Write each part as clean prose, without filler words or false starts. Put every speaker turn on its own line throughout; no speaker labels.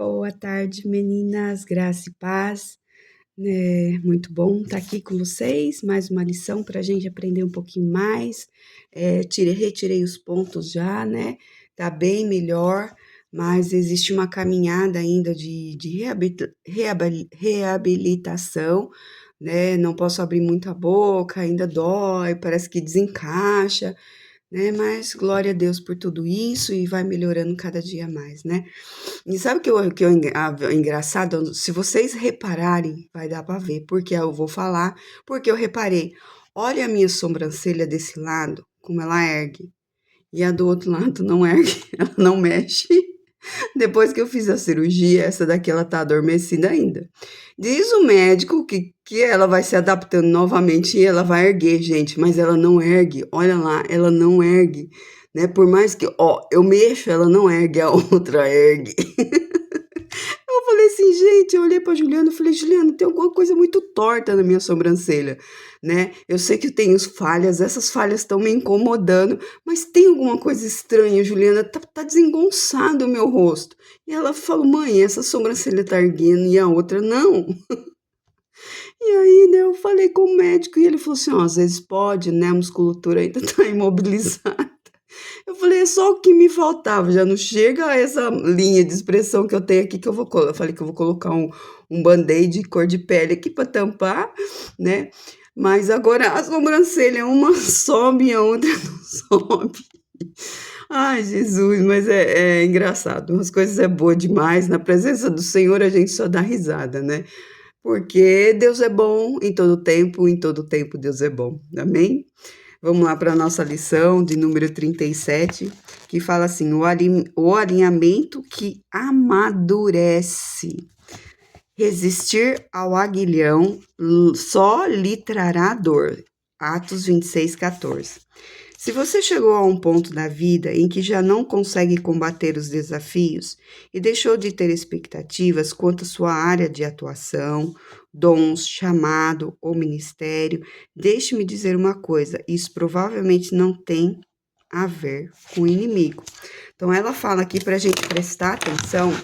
Boa tarde, meninas, graça e paz. Muito bom estar aqui com vocês. Mais uma lição para a gente aprender um pouquinho mais. Retirei os pontos já, né? Tá bem melhor, mas existe uma caminhada ainda de reabilitação, né? Não posso abrir muito a boca, ainda dói, parece que desencaixa, né? Mas glória a Deus por tudo isso e vai melhorando cada dia mais, né? E sabe o que é engraçado? Se vocês repararem, vai dar para ver, porque eu vou falar, porque eu reparei. Olha a minha sobrancelha desse lado, como ela ergue, e a do outro lado não ergue, ela não mexe. Depois que eu fiz a cirurgia, essa daqui ela tá adormecida ainda. Diz o médico que ela vai se adaptando novamente e ela vai erguer, gente, mas ela não ergue. Olha lá, ela não ergue, né? Por mais que, ó, eu mexo, ela não ergue, a outra ergue. Eu falei assim, gente, eu olhei pra Juliana e falei, Juliana, tem alguma coisa muito torta na minha sobrancelha, né? Eu sei que eu tenho falhas, essas falhas estão me incomodando, mas tem alguma coisa estranha, Juliana, tá desengonçado o meu rosto. E ela falou, mãe, essa sobrancelha tá erguendo e a outra não. E aí, né, eu falei com o médico e ele falou assim, ó, às vezes pode, né, a musculatura ainda tá imobilizada. Eu falei, é só o que me faltava, já não chega a essa linha de expressão que eu tenho aqui que eu vou colocar. Eu falei que eu vou colocar um band-aid cor de pele aqui para tampar, né? Mas agora a sobrancelha, uma sobe e a outra não sobe. Ai, Jesus, mas é engraçado. As coisas é boa demais. Na presença do Senhor a gente só dá risada, né? Porque Deus é bom em todo tempo Deus é bom. Amém? Vamos lá para a nossa lição de número 37, que fala assim: o alinhamento que amadurece. Resistir ao aguilhão só lhe trará dor. Atos 26, 14. Se você chegou a um ponto da vida em que já não consegue combater os desafios e deixou de ter expectativas quanto à sua área de atuação, dons, chamado ou ministério, deixe-me dizer uma coisa: isso provavelmente não tem a ver com o inimigo. Então, ela fala aqui para a gente prestar atenção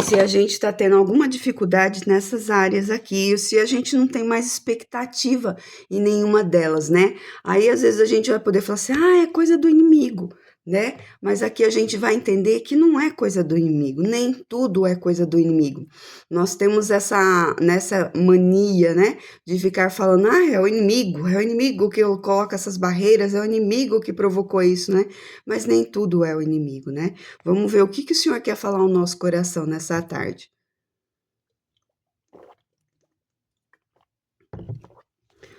se a gente está tendo alguma dificuldade nessas áreas aqui, ou se a gente não tem mais expectativa em nenhuma delas, né? Aí às vezes a gente vai poder falar assim, é coisa do inimigo, né? Mas aqui a gente vai entender que não é coisa do inimigo, nem tudo é coisa do inimigo. Nós temos nessa mania, né, de ficar falando, é o inimigo que coloca essas barreiras, é o inimigo que provocou isso, né? Mas nem tudo é o inimigo, né? Vamos ver o que o Senhor quer falar ao nosso coração nessa tarde.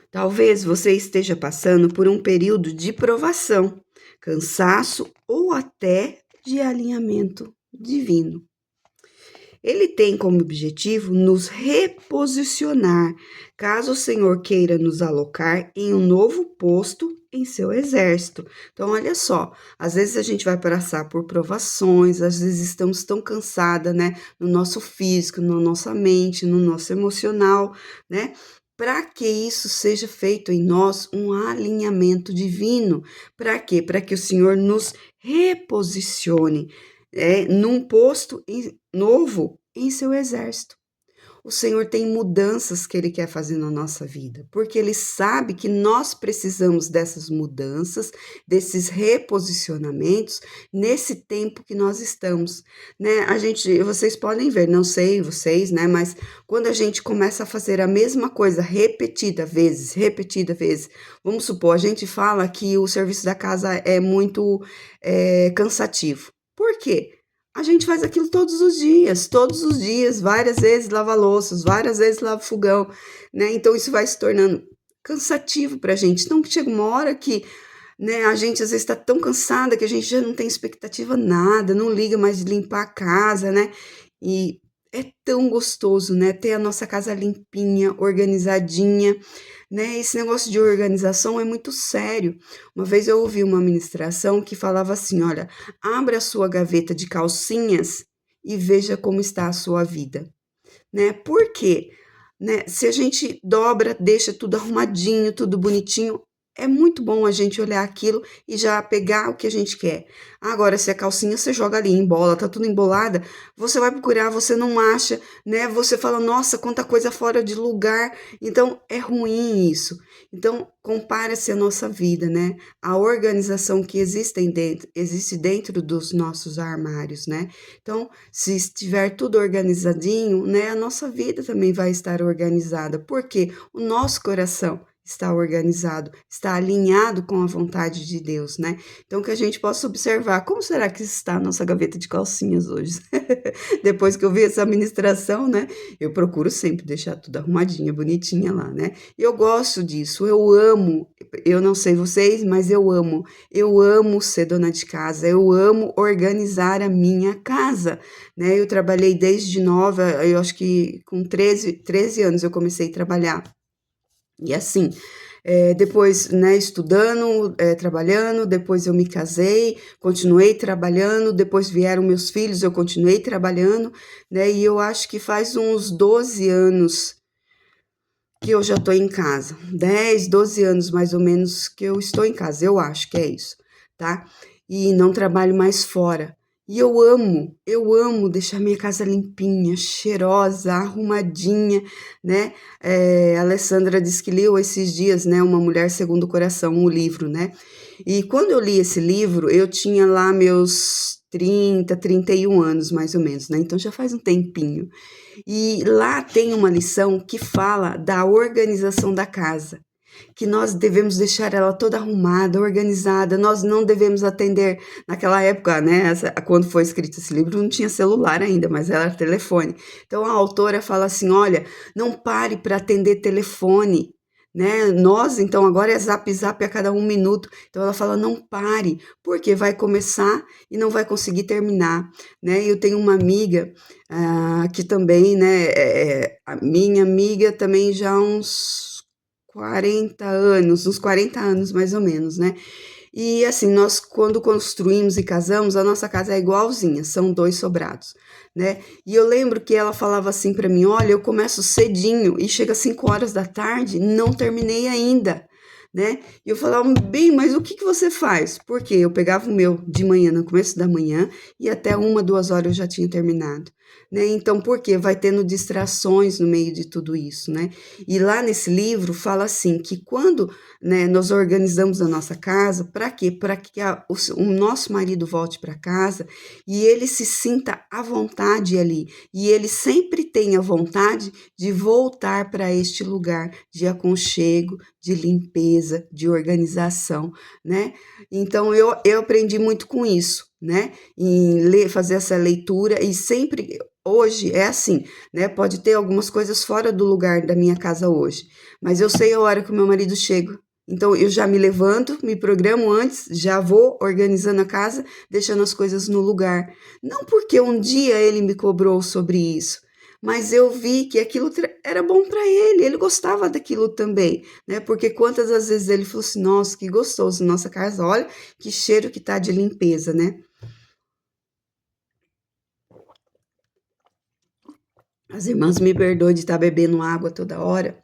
Talvez você esteja passando por um período de provação, cansaço ou até de alinhamento divino. Ele tem como objetivo nos reposicionar, caso o Senhor queira nos alocar em um novo posto em seu exército. Então, olha só, às vezes a gente vai passar por provações, às vezes estamos tão cansadas, né, no nosso físico, na nossa mente, no nosso emocional, né? Para que isso seja feito em nós um alinhamento divino. Para quê? Para que o Senhor nos reposicione num posto novo em seu exército. O Senhor tem mudanças que Ele quer fazer na nossa vida, porque Ele sabe que nós precisamos dessas mudanças, desses reposicionamentos, nesse tempo que nós estamos, né? Vocês podem ver, não sei vocês, né? Mas quando a gente começa a fazer a mesma coisa repetida vezes, vamos supor, a gente fala que o serviço da casa é muito cansativo. Por quê? A gente faz aquilo todos os dias, várias vezes lava louças, várias vezes lava fogão, né? Então isso vai se tornando cansativo pra gente. Então chega uma hora que, né, a gente às vezes está tão cansada que a gente já não tem expectativa nada, não liga mais de limpar a casa, né? E é tão gostoso, né, ter a nossa casa limpinha, organizadinha, né? Esse negócio de organização é muito sério. Uma vez eu ouvi uma ministração que falava assim, olha, abra a sua gaveta de calcinhas e veja como está a sua vida, né? Por quê? Né? Se a gente dobra, deixa tudo arrumadinho, tudo bonitinho, é muito bom a gente olhar aquilo e já pegar o que a gente quer. Agora, se a calcinha você joga ali, embola, tá tudo embolada, você vai procurar, você não acha, né? Você fala, nossa, quanta coisa fora de lugar. Então, é ruim isso. Então, compara-se a nossa vida, né? A organização que existe dentro dos nossos armários, né? Então, se estiver tudo organizadinho, né? A nossa vida também vai estar organizada. Porque o nosso coração está organizado, está alinhado com a vontade de Deus, né? Então, que a gente possa observar como será que está a nossa gaveta de calcinhas hoje. Depois que eu vi essa ministração, né? Eu procuro sempre deixar tudo arrumadinha, bonitinha lá, né? E eu gosto disso, eu amo, eu não sei vocês, mas eu amo ser dona de casa, eu amo organizar a minha casa, né? Eu trabalhei desde nova, eu acho que com 13 anos eu comecei a trabalhar. E assim, depois, né, estudando, trabalhando, depois eu me casei, continuei trabalhando, depois vieram meus filhos, eu continuei trabalhando, né, e eu acho que faz uns 12 anos que eu já estou em casa, 10, 12 anos mais ou menos que eu estou em casa, eu acho que é isso, tá? E não trabalho mais fora. E eu amo deixar minha casa limpinha, cheirosa, arrumadinha, né? A Alessandra disse que leu esses dias, né? Uma Mulher Segundo o Coração, um livro, né? E quando eu li esse livro, eu tinha lá meus 31 anos, mais ou menos, né? Então já faz um tempinho. E lá tem uma lição que fala da organização da casa, que nós devemos deixar ela toda arrumada, organizada, nós não devemos atender, naquela época, né, quando foi escrito esse livro, não tinha celular ainda, mas era telefone. Então a autora fala assim, olha, não pare para atender telefone, né, nós, então, agora é zap zap a cada 1 minuto, então ela fala, não pare, porque vai começar e não vai conseguir terminar, né, eu tenho uma amiga, que também, né, a minha amiga também já há uns 40 anos, uns 40 anos mais ou menos, né? E assim, nós quando construímos e casamos, a nossa casa é igualzinha, são 2 sobrados, né? E eu lembro que ela falava assim para mim: olha, eu começo cedinho e chega às 5 horas da tarde, não terminei ainda, né? E eu falava, bem, mas o que você faz? Porque eu pegava o meu de manhã, no começo da manhã, e até 1, 2 horas eu já tinha terminado, né? Então, por quê? Vai tendo distrações no meio de tudo isso, né? E lá nesse livro fala assim, que quando, né, nós organizamos a nossa casa, para quê? Para que o nosso marido volte para casa e ele se sinta à vontade ali, e ele sempre tenha vontade de voltar para este lugar de aconchego, de limpeza, de organização, né? Então eu aprendi muito com isso, né? Em fazer essa leitura e sempre hoje é assim, né? Pode ter algumas coisas fora do lugar da minha casa hoje, mas eu sei a hora que o meu marido chega. Então eu já me levanto, me programo antes, já vou organizando a casa, deixando as coisas no lugar. Não porque um dia ele me cobrou sobre isso, mas eu vi que aquilo era bom para ele gostava daquilo também, né? Porque quantas das vezes ele falou assim: nossa, que gostoso nossa casa, olha que cheiro que tá de limpeza, né? As irmãs me perdoem de estar bebendo água toda hora,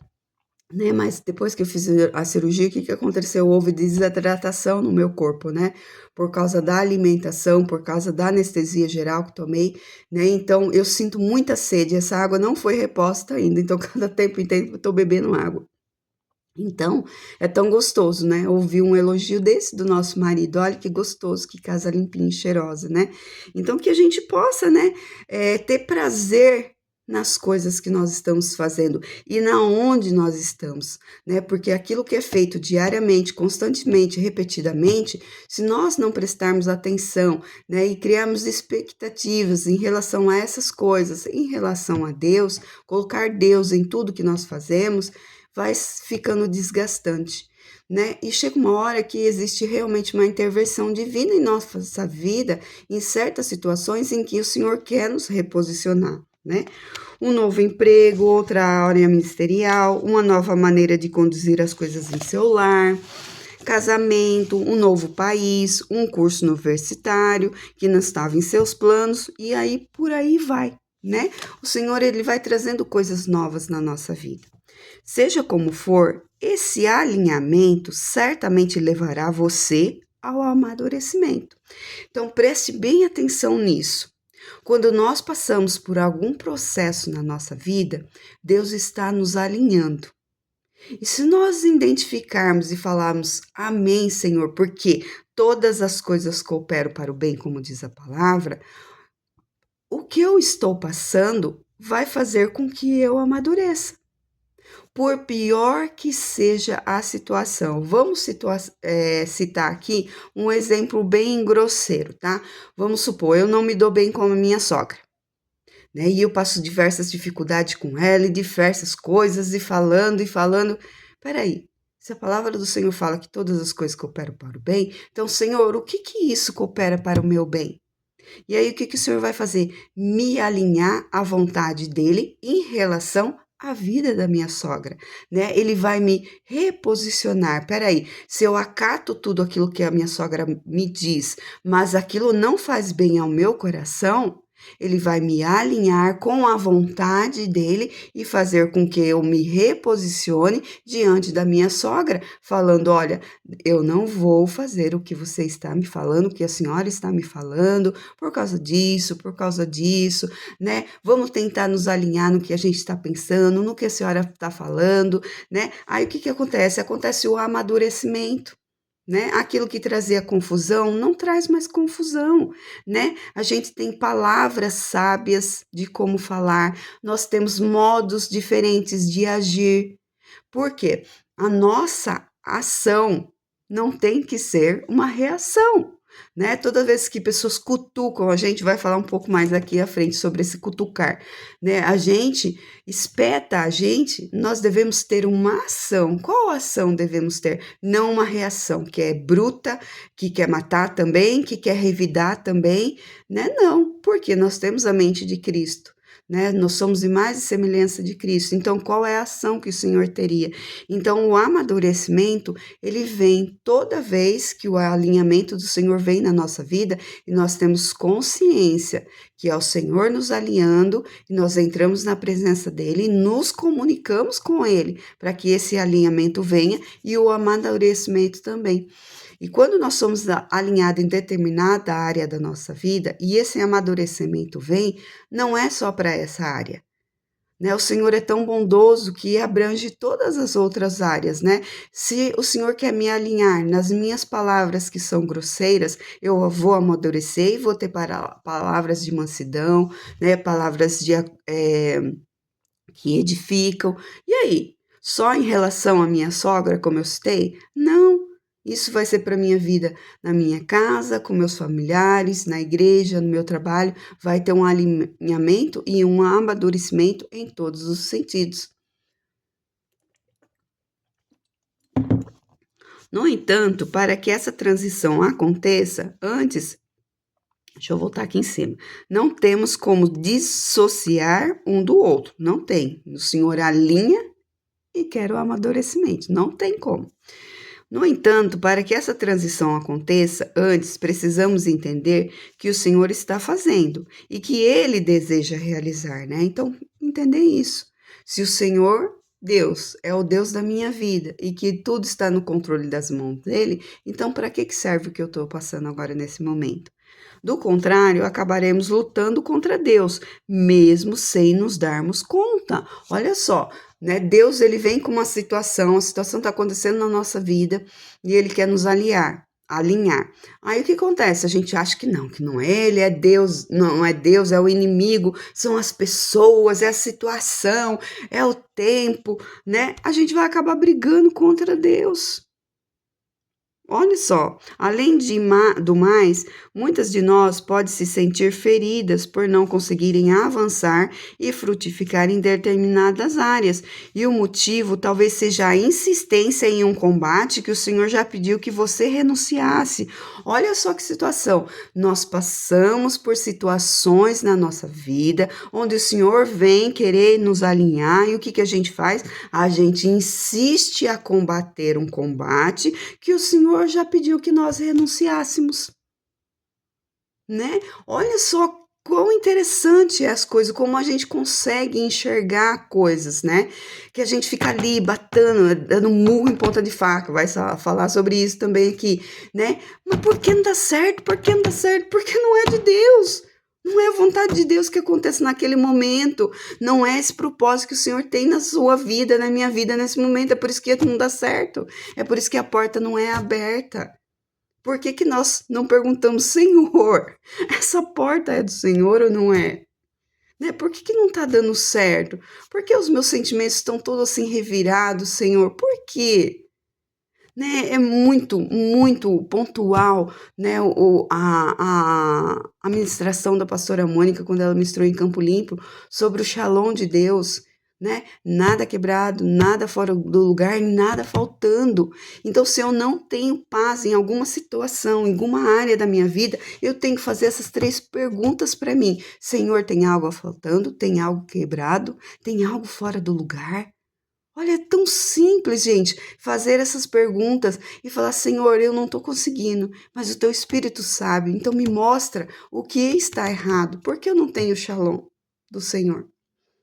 né? Mas depois que eu fiz a cirurgia, o que que aconteceu? Houve desidratação no meu corpo, né? Por causa da alimentação, por causa da anestesia geral que tomei, né? Então eu sinto muita sede. Essa água não foi reposta ainda, então cada tempo em tempo eu tô bebendo água. Então, é tão gostoso, né? Ouvir um elogio desse do nosso marido. Olha que gostoso, que casa limpinha e cheirosa, né? Então, que a gente possa, né, ter prazer nas coisas que nós estamos fazendo e na onde nós estamos, né? Porque aquilo que é feito diariamente, constantemente, repetidamente, se nós não prestarmos atenção, né, e criarmos expectativas em relação a essas coisas, em relação a Deus, colocar Deus em tudo que nós fazemos, vai ficando desgastante, né? E chega uma hora que existe realmente uma intervenção divina em nossa vida, em certas situações em que o Senhor quer nos reposicionar, né? Um novo emprego, outra área ministerial, uma nova maneira de conduzir as coisas em seu lar, casamento, um novo país, um curso universitário que não estava em seus planos, e aí por aí vai, né? O Senhor, ele vai trazendo coisas novas na nossa vida. Seja como for, esse alinhamento certamente levará você ao amadurecimento. Então, preste bem atenção nisso. Quando nós passamos por algum processo na nossa vida, Deus está nos alinhando. E se nós identificarmos e falarmos amém, Senhor, porque todas as coisas cooperam para o bem, como diz a palavra, o que eu estou passando vai fazer com que eu amadureça. Por pior que seja a situação, vamos citar aqui um exemplo bem grosseiro, tá? Vamos supor, eu não me dou bem com a minha sogra, né? E eu passo diversas dificuldades com ela e diversas coisas, e falando. Peraí, se a palavra do Senhor fala que todas as coisas cooperam para o bem, então, Senhor, o que que isso coopera para o meu bem? E aí, o que que o Senhor vai fazer? Me alinhar à vontade dele em relação à vida da minha sogra, né? Ele vai me reposicionar. Peraí, se eu acato tudo aquilo que a minha sogra me diz, mas aquilo não faz bem ao meu coração, ele vai me alinhar com a vontade dele e fazer com que eu me reposicione diante da minha sogra, falando: olha, eu não vou fazer o que você está me falando, o que a senhora está me falando, por causa disso, né? Vamos tentar nos alinhar no que a gente está pensando, no que a senhora está falando, né? Aí o que que acontece? Acontece o amadurecimento. Né? Aquilo que trazia confusão não traz mais confusão, né? A gente tem palavras sábias de como falar, nós temos modos diferentes de agir. Por quê? A nossa ação não tem que ser uma reação, né? Toda vez que pessoas cutucam, a gente vai falar um pouco mais aqui à frente sobre esse cutucar, né? A gente espeta a gente, nós devemos ter uma ação. Qual ação devemos ter? Não uma reação que é bruta, que quer matar também, que quer revidar também, né? Não, porque nós temos a mente de Cristo. Né? Nós somos imagem e semelhança de Cristo. Então, qual é a ação que o Senhor teria? Então, o amadurecimento, ele vem toda vez que o alinhamento do Senhor vem na nossa vida e nós temos consciência que é o Senhor nos alinhando e nós entramos na presença dele e nos comunicamos com ele para que esse alinhamento venha e o amadurecimento também. E quando nós somos alinhados em determinada área da nossa vida e esse amadurecimento vem, não é só para essa área. Né? O Senhor é tão bondoso que abrange todas as outras áreas, né? Se o Senhor quer me alinhar nas minhas palavras que são grosseiras, eu vou amadurecer e vou ter palavras de mansidão, né? Palavras que edificam. E aí? Só em relação à minha sogra, como eu citei? Não. Isso vai ser para a minha vida na minha casa, com meus familiares, na igreja, no meu trabalho. Vai ter um alinhamento e um amadurecimento em todos os sentidos. No entanto, para que essa transição aconteça, antes, deixa eu voltar aqui em cima, não temos como dissociar um do outro. Não tem. O Senhor alinha e quer o amadurecimento. Não tem como. No entanto, para que essa transição aconteça, antes precisamos entender que o Senhor está fazendo e que Ele deseja realizar, né? Então, entender isso. Se o Senhor, Deus, é o Deus da minha vida e que tudo está no controle das mãos dele, então para que serve o que eu estou passando agora nesse momento? Do contrário, acabaremos lutando contra Deus, mesmo sem nos darmos conta. Olha só, né? Deus, ele vem com uma situação, a situação está acontecendo na nossa vida e ele quer nos alinhar. Aí o que acontece? A gente acha que não é ele, é Deus, não é Deus, é o inimigo, são as pessoas, é a situação, é o tempo, né? A gente vai acabar brigando contra Deus. Olha só, além do mais, muitas de nós podem se sentir feridas por não conseguirem avançar e frutificar em determinadas áreas. E o motivo talvez seja a insistência em um combate que o Senhor já pediu que você renunciasse. Olha só que situação. Nós passamos por situações na nossa vida onde o Senhor vem querer nos alinhar e o que a gente faz? A gente insiste a combater um combate que o Senhor já pediu que nós renunciássemos, né? Olha só quão interessante é as coisas, como a gente consegue enxergar coisas, né? Que a gente fica ali batendo, dando murro em ponta de faca, vai falar sobre isso também aqui, né? Mas por que não dá certo? Por que não dá certo? Porque não é de Deus. Não é a vontade de Deus que aconteça naquele momento. Não é esse propósito que o Senhor tem na sua vida, na minha vida nesse momento. É por isso que não dá certo. É por isso que a porta não é aberta. Por que que nós não perguntamos, Senhor, essa porta é do Senhor ou não é? Né? Por que que não está dando certo? Por que os meus sentimentos estão todos assim revirados, Senhor? Por quê? Né? É muito, muito pontual, né? A ministração da pastora Mônica, quando ela ministrou em Campo Limpo, sobre o Shalom de Deus, né? Nada quebrado, nada fora do lugar, nada faltando. Então, se eu não tenho paz em alguma situação, em alguma área da minha vida, eu tenho que fazer essas 3 perguntas para mim. Senhor, tem algo faltando? Tem algo quebrado? Tem algo fora do lugar? Olha, é tão simples, gente, fazer essas perguntas e falar: Senhor, eu não estou conseguindo, mas o teu Espírito sabe, então me mostra o que está errado, porque eu não tenho o shalom do Senhor.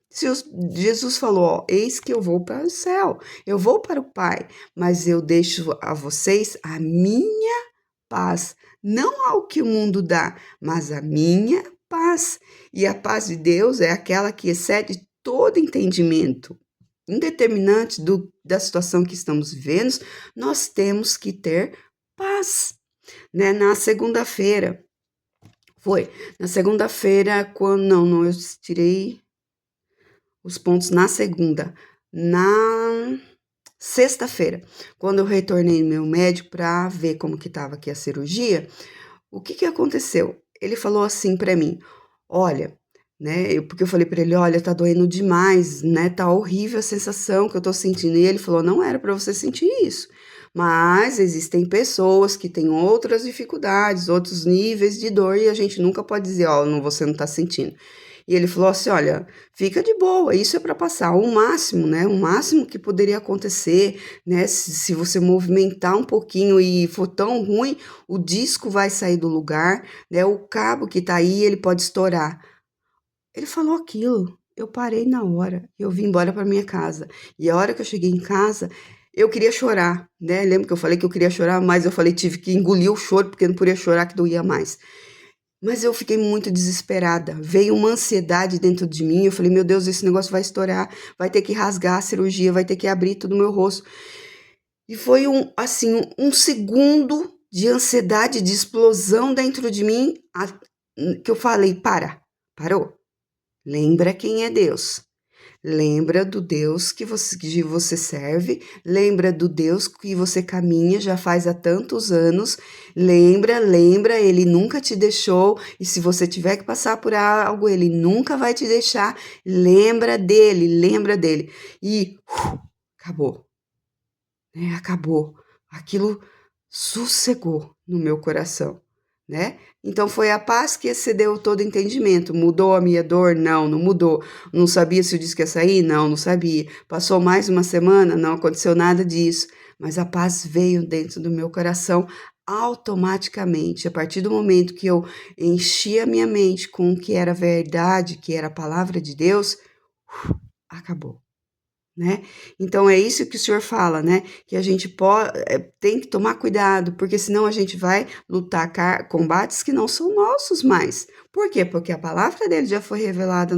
Se Jesus falou: ó, eis que eu vou para o céu, eu vou para o Pai, mas eu deixo a vocês a minha paz, não ao que o mundo dá, mas a minha paz. E a paz de Deus é aquela que excede todo entendimento. Indeterminante da situação que estamos vivendo, nós temos que ter paz, né? Na segunda-feira, quando, não, eu tirei os pontos na segunda, na sexta-feira, quando eu retornei no meu médico para ver como que estava aqui a cirurgia, o que que aconteceu? Ele falou assim para mim: olha, né? Porque eu falei para ele: olha, tá doendo demais, né? Tá horrível a sensação que eu tô sentindo. E ele falou: não era para você sentir isso. Mas existem pessoas que têm outras dificuldades, outros níveis de dor, e a gente nunca pode dizer: ó, não, você não tá sentindo. E ele falou assim: olha, fica de boa, isso é para passar. O máximo, né? O máximo que poderia acontecer, né? Se você movimentar um pouquinho e for tão ruim, o disco vai sair do lugar, né? O cabo que tá aí, ele pode estourar. Ele falou aquilo, eu parei na hora, eu vim embora para minha casa. E a hora que eu cheguei em casa, eu queria chorar, né? Lembra que eu falei que eu queria chorar, mas eu falei tive que engolir o choro porque não podia chorar que doía mais. Mas eu fiquei muito desesperada. Veio uma ansiedade dentro de mim. Eu falei, meu Deus, esse negócio vai estourar, vai ter que rasgar a cirurgia, vai ter que abrir todo o meu rosto. E foi um segundo de ansiedade, de explosão dentro de mim, que eu falei, parou. Lembra quem é Deus. Lembra do Deus que você serve, lembra do Deus que você caminha já faz há tantos anos, lembra, ele nunca te deixou, e se você tiver que passar por algo, ele nunca vai te deixar, lembra dele, e acabou, né? Acabou, aquilo sossegou no meu coração, né? Então foi a paz que excedeu todo entendimento. Mudou a minha dor? Não, não mudou. Não sabia se o disco ia sair? Não, não sabia. Passou mais uma semana? Não aconteceu nada disso. Mas a paz veio dentro do meu coração automaticamente. A partir do momento que eu enchi a minha mente com o que era verdade, que era a palavra de Deus, acabou. Né? Então é isso que o senhor fala, né? Que a gente tem que tomar cuidado, porque senão a gente vai lutar combates que não são nossos mais. Por quê? Porque a palavra dele já foi revelada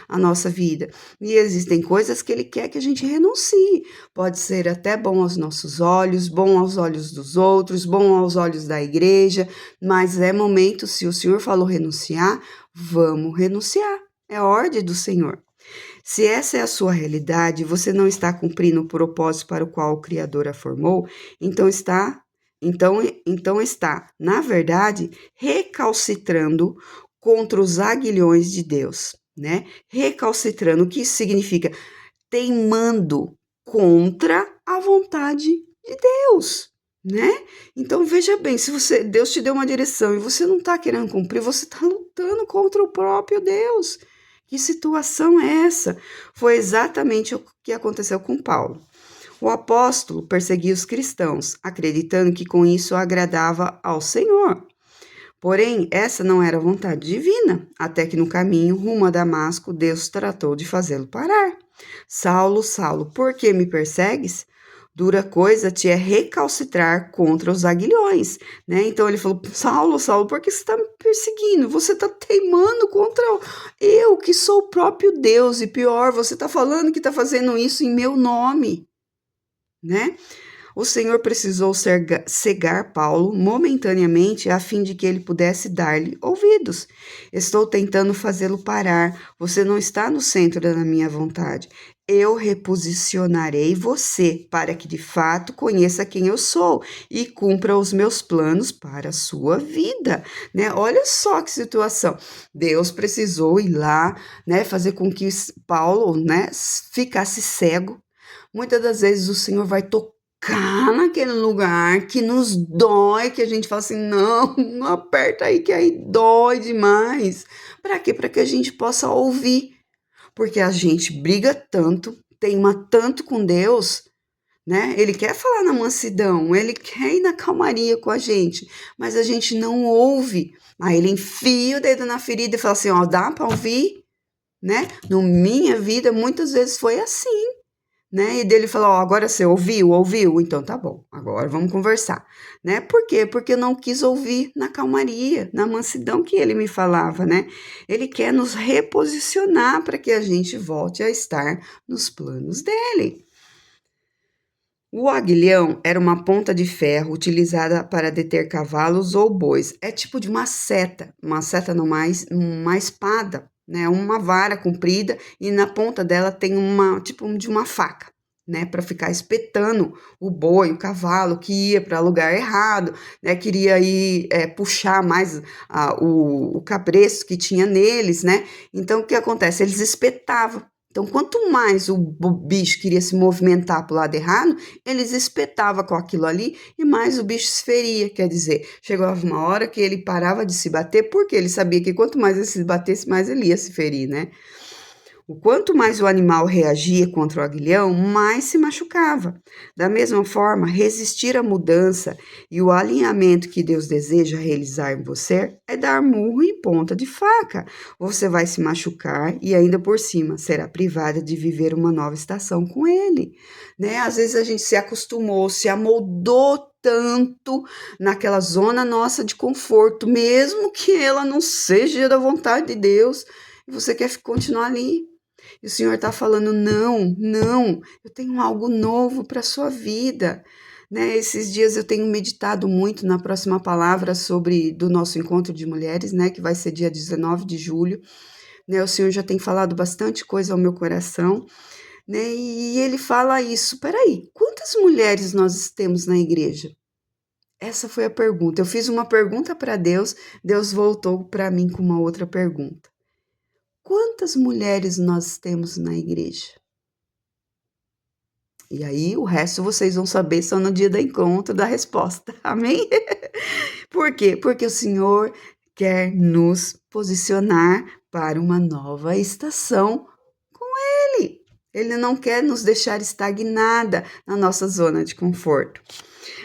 à nossa vida. E existem coisas que ele quer que a gente renuncie. Pode ser até bom aos nossos olhos, bom aos olhos dos outros, bom aos olhos da igreja, mas é momento, se o senhor falou renunciar, vamos renunciar. É a ordem do Senhor. Se essa é a sua realidade, você não está cumprindo o propósito para o qual o Criador a formou, então está, na verdade, recalcitrando contra os aguilhões de Deus, né? Recalcitrando, o que isso significa? Teimando contra a vontade de Deus, né? Então veja bem, se Deus te deu uma direção e você não está querendo cumprir, você está lutando contra o próprio Deus. Que situação é essa? Foi exatamente o que aconteceu com Paulo. O apóstolo perseguia os cristãos, acreditando que com isso agradava ao Senhor. Porém, essa não era a vontade divina, até que no caminho rumo a Damasco, Deus tratou de fazê-lo parar. Saulo, Saulo, por que me persegues? Dura coisa te é recalcitrar contra os aguilhões, né? Então ele falou, Saulo, Saulo, por que você está me perseguindo? Você está teimando contra eu, que sou o próprio Deus, e pior, você está falando que está fazendo isso em meu nome, né? O Senhor precisou cegar Paulo momentaneamente a fim de que ele pudesse dar-lhe ouvidos. Estou tentando fazê-lo parar. Você não está no centro da minha vontade. Eu reposicionarei você para que de fato conheça quem eu sou e cumpra os meus planos para a sua vida, né? Olha só que situação. Deus precisou ir lá, né, fazer com que Paulo, né, ficasse cego. Muitas das vezes o Senhor vai tocar naquele lugar que nos dói, que a gente fala assim, não, não aperta aí que aí dói demais. Para quê? Para que a gente possa ouvir. Porque a gente briga tanto, teima tanto com Deus, né? Ele quer falar na mansidão, ele quer ir na calmaria com a gente, mas a gente não ouve. Aí ele enfia o dedo na ferida e fala assim, ó, dá para ouvir, né? No minha vida, muitas vezes foi assim. Né? E dele falou, ó, agora você ouviu? Ouviu? Então tá bom, agora vamos conversar, né? Por quê? Porque eu não quis ouvir na calmaria, na mansidão que ele me falava, né? Ele quer nos reposicionar para que a gente volte a estar nos planos dele. O aguilhão era uma ponta de ferro utilizada para deter cavalos ou bois. É tipo de uma seta não mais, uma espada, né? Uma vara comprida e na ponta dela tem uma tipo de uma faca, né? Para ficar espetando o boi, o cavalo que ia para lugar errado, né? Queria ir puxar mais o cabresto que tinha neles, né? Então o que acontece? Eles espetavam. Então, quanto mais o bicho queria se movimentar para o lado errado, eles espetavam com aquilo ali e mais o bicho se feria. Quer dizer, chegava uma hora que ele parava de se bater, porque ele sabia que quanto mais ele se batesse, mais ele ia se ferir, né? O quanto mais o animal reagia contra o aguilhão, mais se machucava. Da mesma forma, resistir à mudança e o alinhamento que Deus deseja realizar em você é dar murro em ponta de faca. Você vai se machucar e ainda por cima será privada de viver uma nova estação com Ele. Né? Às vezes a gente se acostumou, se amoldou tanto naquela zona nossa de conforto, mesmo que ela não seja da vontade de Deus, e você quer continuar ali. E o Senhor está falando, não, não, eu tenho algo novo para a sua vida. Né? Esses dias eu tenho meditado muito na próxima palavra do nosso encontro de mulheres, né? Que vai ser dia 19 de julho. Né? O Senhor já tem falado bastante coisa ao meu coração. Né? E ele fala isso, peraí, quantas mulheres nós temos na igreja? Essa foi a pergunta. Eu fiz uma pergunta para Deus, Deus voltou para mim com uma outra pergunta. Quantas mulheres nós temos na igreja? E aí, o resto vocês vão saber só no dia do encontro da resposta. Amém? Por quê? Porque o Senhor quer nos posicionar para uma nova estação com Ele. Ele não quer nos deixar estagnada na nossa zona de conforto.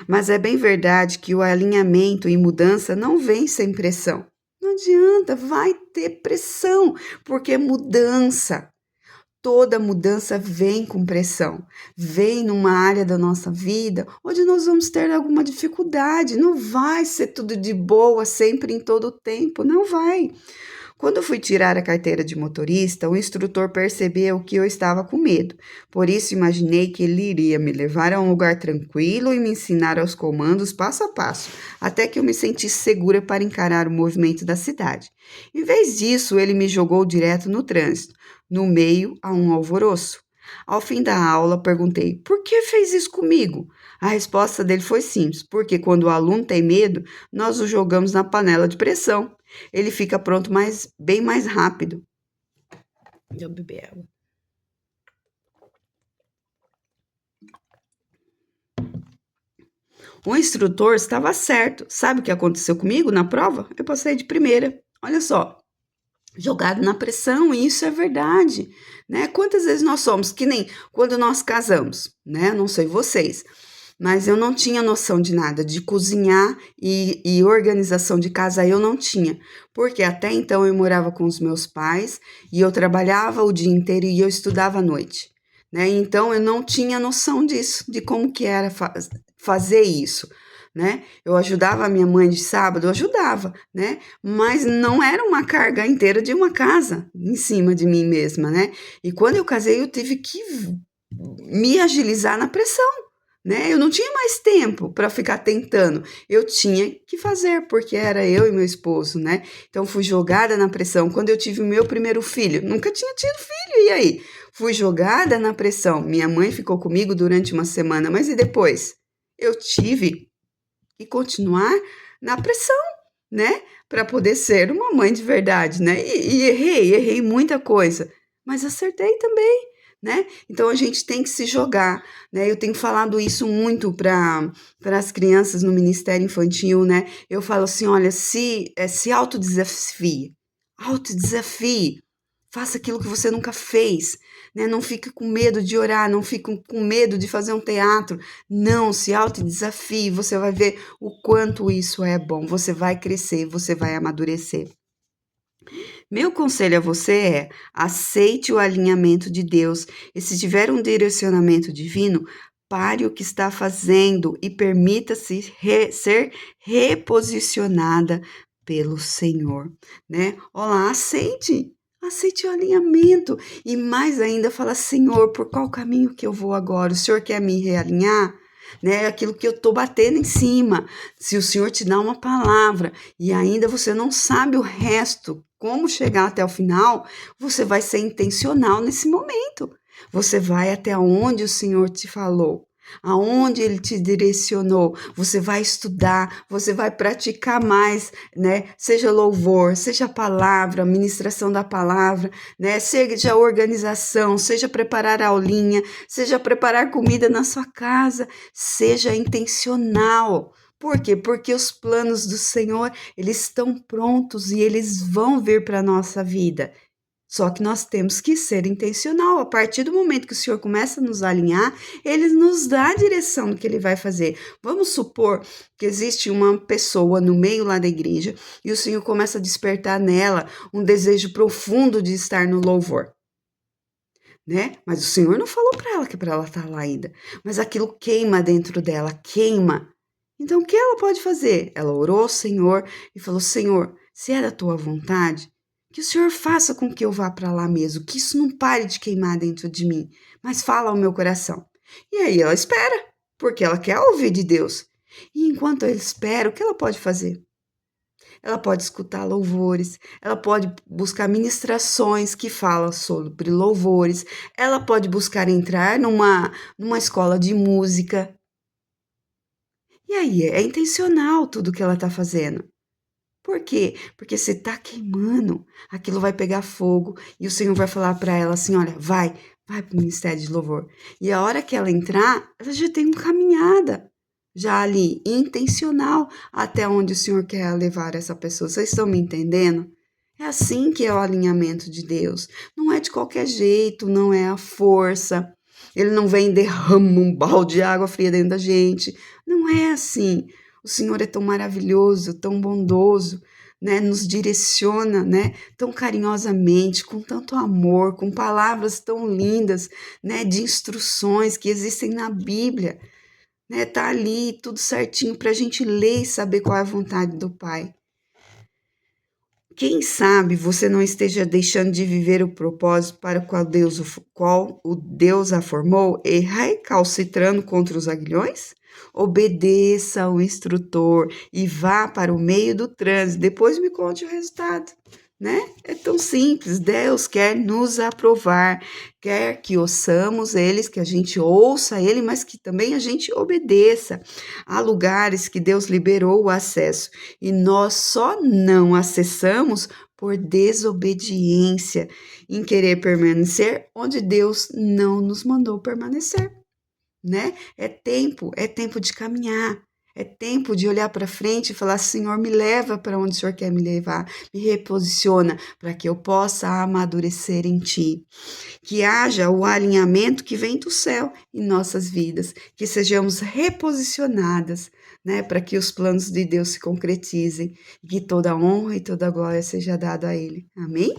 Mas é bem verdade que o alinhamento e mudança não vem sem pressão. Não adianta, vai ter pressão, porque mudança, toda mudança vem com pressão, vem numa área da nossa vida onde nós vamos ter alguma dificuldade, não vai ser tudo de boa sempre em todo o tempo, não vai. Quando eu fui tirar a carteira de motorista, o instrutor percebeu que eu estava com medo. Por isso, imaginei que ele iria me levar a um lugar tranquilo e me ensinar aos comandos passo a passo, até que eu me sentisse segura para encarar o movimento da cidade. Em vez disso, ele me jogou direto no trânsito, no meio a um alvoroço. Ao fim da aula, perguntei: por que fez isso comigo? A resposta dele foi simples: porque quando o aluno tem medo, nós o jogamos na panela de pressão. Ele fica pronto bem mais rápido. Deixa eu beber água. O instrutor estava certo. Sabe o que aconteceu comigo na prova? Eu passei de primeira. Olha só, jogado na pressão, e isso é verdade, né? Quantas vezes nós somos, que nem quando nós casamos, né? Não sei vocês, mas eu não tinha noção de nada, de cozinhar e organização de casa eu não tinha, porque até então eu morava com os meus pais e eu trabalhava o dia inteiro e eu estudava à noite, né? Então eu não tinha noção disso, de como que era fazer isso, né? Eu ajudava a minha mãe de sábado, eu ajudava, né? Mas não era uma carga inteira de uma casa em cima de mim mesma, né? E quando eu casei, eu tive que me agilizar na pressão, né? Eu não tinha mais tempo para ficar tentando. Eu tinha que fazer, porque era eu e meu esposo, né? Então fui jogada na pressão. Quando eu tive o meu primeiro filho, nunca tinha tido filho, e aí? Fui jogada na pressão. Minha mãe ficou comigo durante uma semana, mas e depois? Eu tive que continuar na pressão, né? Para poder ser uma mãe de verdade, né? E errei muita coisa, mas acertei também, né? Então a gente tem que se jogar, né? Eu tenho falado isso muito para as crianças no Ministério Infantil, né? Eu falo assim, olha, se autodesafie, autodesafie, faça aquilo que você nunca fez, né? Não fique com medo de orar, não fique com medo de fazer um teatro. Não, se autodesafie, você vai ver o quanto isso é bom. Você vai crescer, você vai amadurecer. Meu conselho a você é: aceite o alinhamento de Deus e, se tiver um direcionamento divino, pare o que está fazendo e permita-se ser reposicionada pelo Senhor, né? Olá, aceite o alinhamento e mais ainda fala: Senhor, por qual caminho que eu vou agora? O Senhor quer me realinhar? Né, aquilo que eu estou batendo em cima. Se o Senhor te dá uma palavra e ainda você não sabe o resto, como chegar até o final, você vai ser intencional nesse momento. Você vai até onde o Senhor te falou, aonde Ele te direcionou. Você vai estudar, você vai praticar mais, né? Seja louvor, seja palavra, ministração da palavra, né? Seja organização, seja preparar a aulinha, seja preparar comida na sua casa, seja intencional. Por quê? Porque os planos do Senhor, eles estão prontos e eles vão vir para a nossa vida. Só que nós temos que ser intencional. A partir do momento que o Senhor começa a nos alinhar, Ele nos dá a direção do que Ele vai fazer. Vamos supor que existe uma pessoa no meio lá da igreja e o Senhor começa a despertar nela um desejo profundo de estar no louvor, né? Mas o Senhor não falou para ela que para ela estar lá ainda. Mas aquilo queima dentro dela, queima. Então o que ela pode fazer? Ela orou ao Senhor e falou: Senhor, se é da tua vontade, que o Senhor faça com que eu vá para lá mesmo, que isso não pare de queimar dentro de mim, mas fala ao meu coração. E aí ela espera, porque ela quer ouvir de Deus. E enquanto ela espera, o que ela pode fazer? Ela pode escutar louvores, ela pode buscar ministrações que falam sobre louvores, ela pode buscar entrar numa escola de música. E aí, é intencional tudo que ela está fazendo. Por quê? Porque você está queimando, aquilo vai pegar fogo e o Senhor vai falar para ela assim: olha, vai para o ministério de louvor. E a hora que ela entrar, ela já tem uma caminhada, já ali, intencional, até onde o Senhor quer levar essa pessoa. Vocês estão me entendendo? É assim que é o alinhamento de Deus. Não é de qualquer jeito, não é a força. Ele não vem e derrama um balde de água fria dentro da gente. Não é assim. O Senhor é tão maravilhoso, tão bondoso, né? Nos direciona, né? Tão carinhosamente, com tanto amor, com palavras tão lindas, né? De instruções que existem na Bíblia, né? Tá ali tudo certinho para a gente ler e saber qual é a vontade do Pai. Quem sabe você não esteja deixando de viver o propósito para o qual o Deus a formou e recalcitrando contra os aguilhões? Obedeça ao instrutor e vá para o meio do trânsito. Depois me conte o resultado, né? É tão simples. Deus quer nos aprovar, quer que ouçamos eles, que a gente ouça ele, mas que também a gente obedeça. Há lugares que Deus liberou o acesso e nós só não acessamos por desobediência em querer permanecer onde Deus não nos mandou permanecer, né? É tempo de caminhar, É tempo de olhar para frente e falar: Senhor, me leva para onde o Senhor quer me levar, me reposiciona para que eu possa amadurecer em Ti. Que haja o alinhamento que vem do céu em nossas vidas, que sejamos reposicionadas, né, para que os planos de Deus se concretizem e que toda a honra e toda a glória seja dada a Ele. Amém?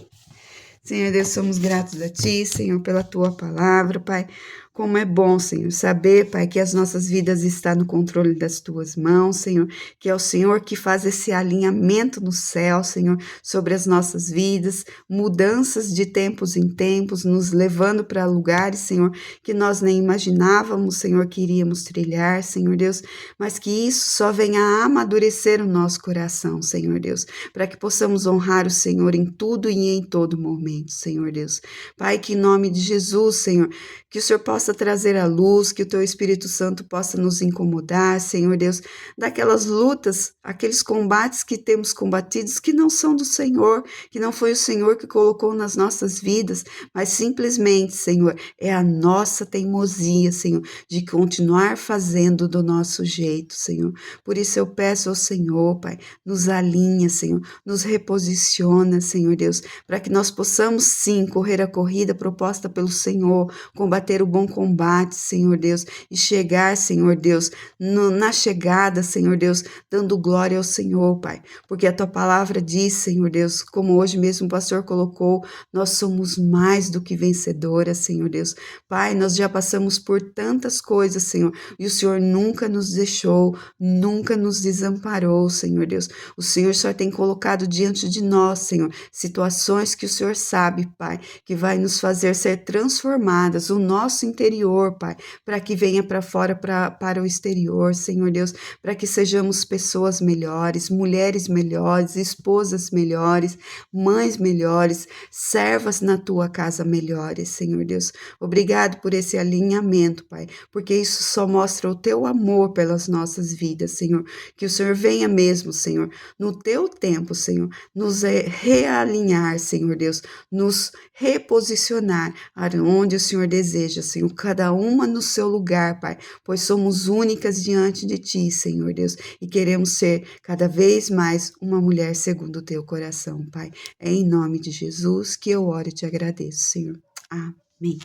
Senhor Deus, somos gratos a Ti, Senhor, pela Tua palavra, Pai. Como é bom, Senhor, saber, Pai, que as nossas vidas estão no controle das Tuas mãos, Senhor, que é o Senhor que faz esse alinhamento no céu, Senhor, sobre as nossas vidas, mudanças de tempos em tempos, nos levando para lugares, Senhor, que nós nem imaginávamos, Senhor, que iríamos trilhar, Senhor Deus, mas que isso só venha a amadurecer o nosso coração, Senhor Deus, para que possamos honrar o Senhor em tudo e em todo momento, Senhor Deus. Pai, que em nome de Jesus, Senhor, que o Senhor possa trazer a luz, que o Teu Espírito Santo possa nos incomodar, Senhor Deus, daquelas lutas, aqueles combates que temos combatidos que não são do Senhor, que não foi o Senhor que colocou nas nossas vidas, mas simplesmente, Senhor, é a nossa teimosia, Senhor, de continuar fazendo do nosso jeito, Senhor. Por isso eu peço ao Senhor, Pai, nos alinha, Senhor, nos reposiciona, Senhor Deus, para que nós possamos sim correr a corrida proposta pelo Senhor, combater o bom combate, Senhor Deus, e chegar, Senhor Deus, na chegada, Senhor Deus, dando glória ao Senhor, Pai, porque a Tua palavra diz, Senhor Deus, como hoje mesmo o pastor colocou, nós somos mais do que vencedoras, Senhor Deus. Pai, nós já passamos por tantas coisas, Senhor, e o Senhor nunca nos deixou, nunca nos desamparou, Senhor Deus. O Senhor só tem colocado diante de nós, Senhor, situações que o Senhor sabe, Pai, que vai nos fazer ser transformadas, o nosso interior, Pai, para que venha para fora, para o exterior, Senhor Deus, para que sejamos pessoas melhores, mulheres melhores, esposas melhores, mães melhores, servas na Tua casa melhores, Senhor Deus. Obrigado por esse alinhamento, Pai, porque isso só mostra o Teu amor pelas nossas vidas, Senhor. Que o Senhor venha mesmo, Senhor, no Teu tempo, Senhor, nos realinhar, Senhor Deus, nos reposicionar aonde o Senhor deseja, Senhor, cada uma no seu lugar, Pai, pois somos únicas diante de Ti, Senhor Deus, e queremos ser cada vez mais uma mulher segundo o Teu coração, Pai. É em nome de Jesus que eu oro e te agradeço, Senhor. Amém.